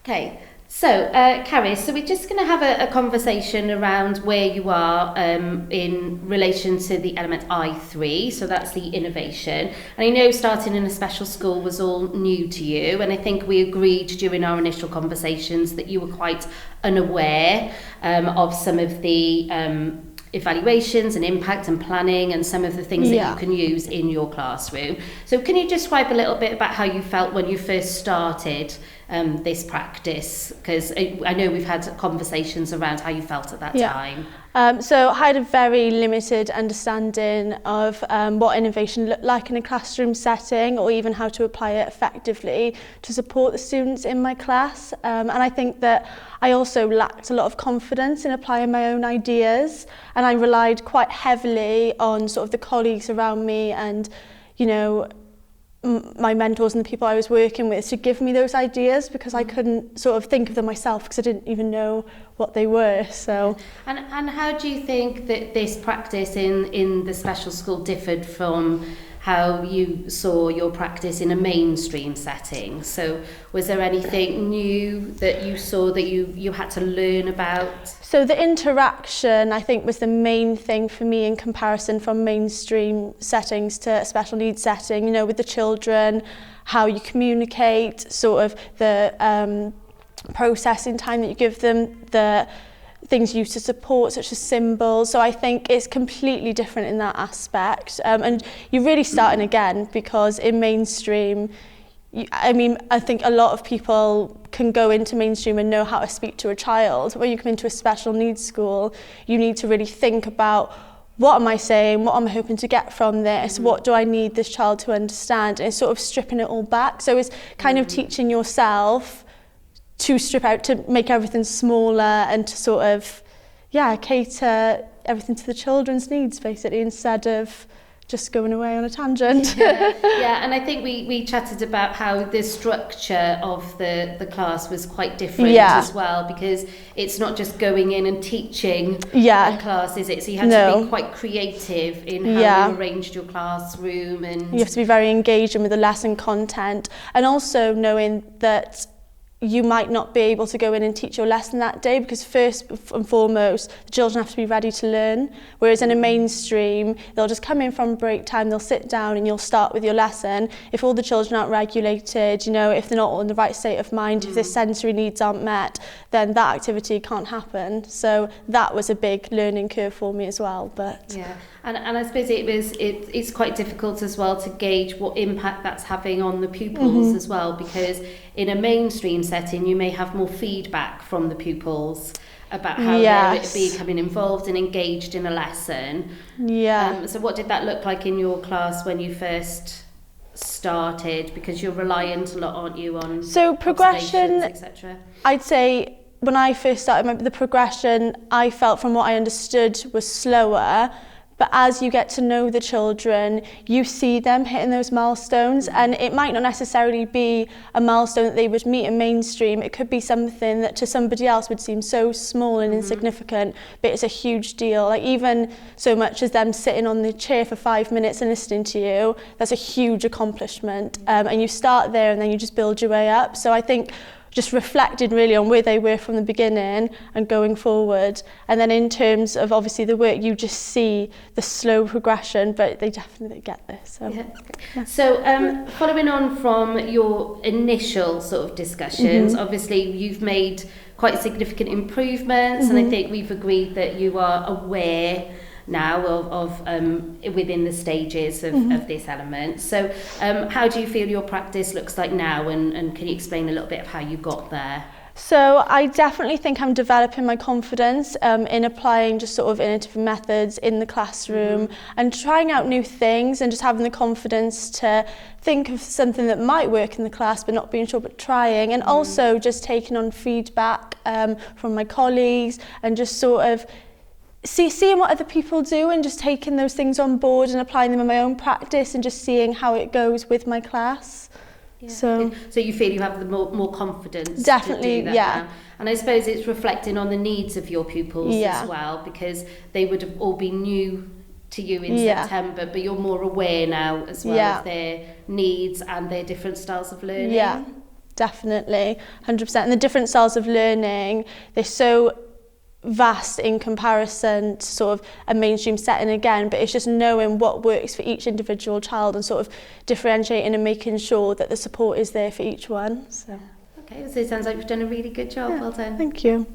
Okay, so Carrie, so we're just going to have a conversation around where you are in relation to the element I3, so that's the innovation. And I know starting in a special school was all new to you, and I think we agreed during our initial conversations that you were quite unaware of some of the evaluations and impact and planning and some of the things that you can use in your classroom. So can you describe a little bit about how you felt when you first started this practice? Because I know we've had conversations around how you felt at that time. So I had a very limited understanding of what innovation looked like in a classroom setting, or even how to apply it effectively to support the students in my class. And I think that I also lacked a lot of confidence in applying my own ideas, and I relied quite heavily on sort of the colleagues around me and, you know, my mentors and the people I was working with to give me those ideas, because I couldn't sort of think of them myself because I didn't even know what they were. So and how do you think that this practice in the special school differed from how you saw your practice in a mainstream setting? So was there anything new that you saw that you had to learn about? So the interaction, I think, was the main thing for me in comparison from mainstream settings to a special needs setting, you know, with the children, how you communicate, sort of the processing time that you give them, the things used to support, such as symbols. So I think it's completely different in that aspect. And you're really starting again, because in mainstream, I think a lot of people can go into mainstream and know how to speak to a child. When you come into a special needs school, you need to really think about, what am I saying? What am I hoping to get from this? What do I need this child to understand? And it's sort of stripping it all back. So it's kind of teaching yourself to strip out, to make everything smaller and to sort of, cater everything to the children's needs, basically, instead of just going away on a tangent. And I think we chatted about how the structure of the class was quite different as well, because it's not just going in and teaching a class, is it? So you had to be quite creative in how you arranged your classroom, and you have to be very engaging with the lesson content, and also knowing that you might not be able to go in and teach your lesson that day, because first and foremost, the children have to be ready to learn. Whereas in a mainstream, they'll just come in from break time, they'll sit down and you'll start with your lesson. If all the children aren't regulated, you know, if they're not in the right state of mind, if their sensory needs aren't met, then that activity can't happen. So that was a big learning curve for me as well. But and I suppose it's quite difficult as well to gauge what impact that's having on the pupils as well, because in a mainstream setting you may have more feedback from the pupils about how they're becoming involved and engaged in a lesson. So what did that look like in your class when you first started, because you're reliant a lot, aren't you, on progression, etc.? I'd say when I first started, the progression I felt from what I understood was slower. But as you get to know the children, you see them hitting those milestones, and it might not necessarily be a milestone that they would meet in mainstream. It could be something that to somebody else would seem so small and insignificant, but it's a huge deal. Like even so much as them sitting on the chair for 5 minutes and listening to you, that's a huge accomplishment. And you start there and then you just build your way up. So I think just reflected really on where they were from the beginning and going forward. And then in terms of obviously the work, you just see the slow progression, but they definitely get there. So following on from your initial sort of discussions, obviously you've made quite significant improvements, and I think we've agreed that you are aware now of within the stages of this element. So how do you feel your practice looks like now, and can you explain a little bit of how you got there? So I definitely think I'm developing my confidence in applying just sort of innovative methods in the classroom and trying out new things, and just having the confidence to think of something that might work in the class but not being sure, but trying, and also just taking on feedback from my colleagues, and just sort of seeing what other people do and just taking those things on board and applying them in my own practice, and just seeing how it goes with my class. So you feel you have the more confidence definitely to do that now. And I suppose it's reflecting on the needs of your pupils as well, because they would have all been new to you in September, but you're more aware now as well of their needs and their different styles of learning. Definitely, 100%. And the different styles of learning, they're so vast in comparison to sort of a mainstream setting again, but it's just knowing what works for each individual child and sort of differentiating and making sure that the support is there for each one. So. Okay, so it sounds like you've done a really good job. Yeah, well done. Thank you.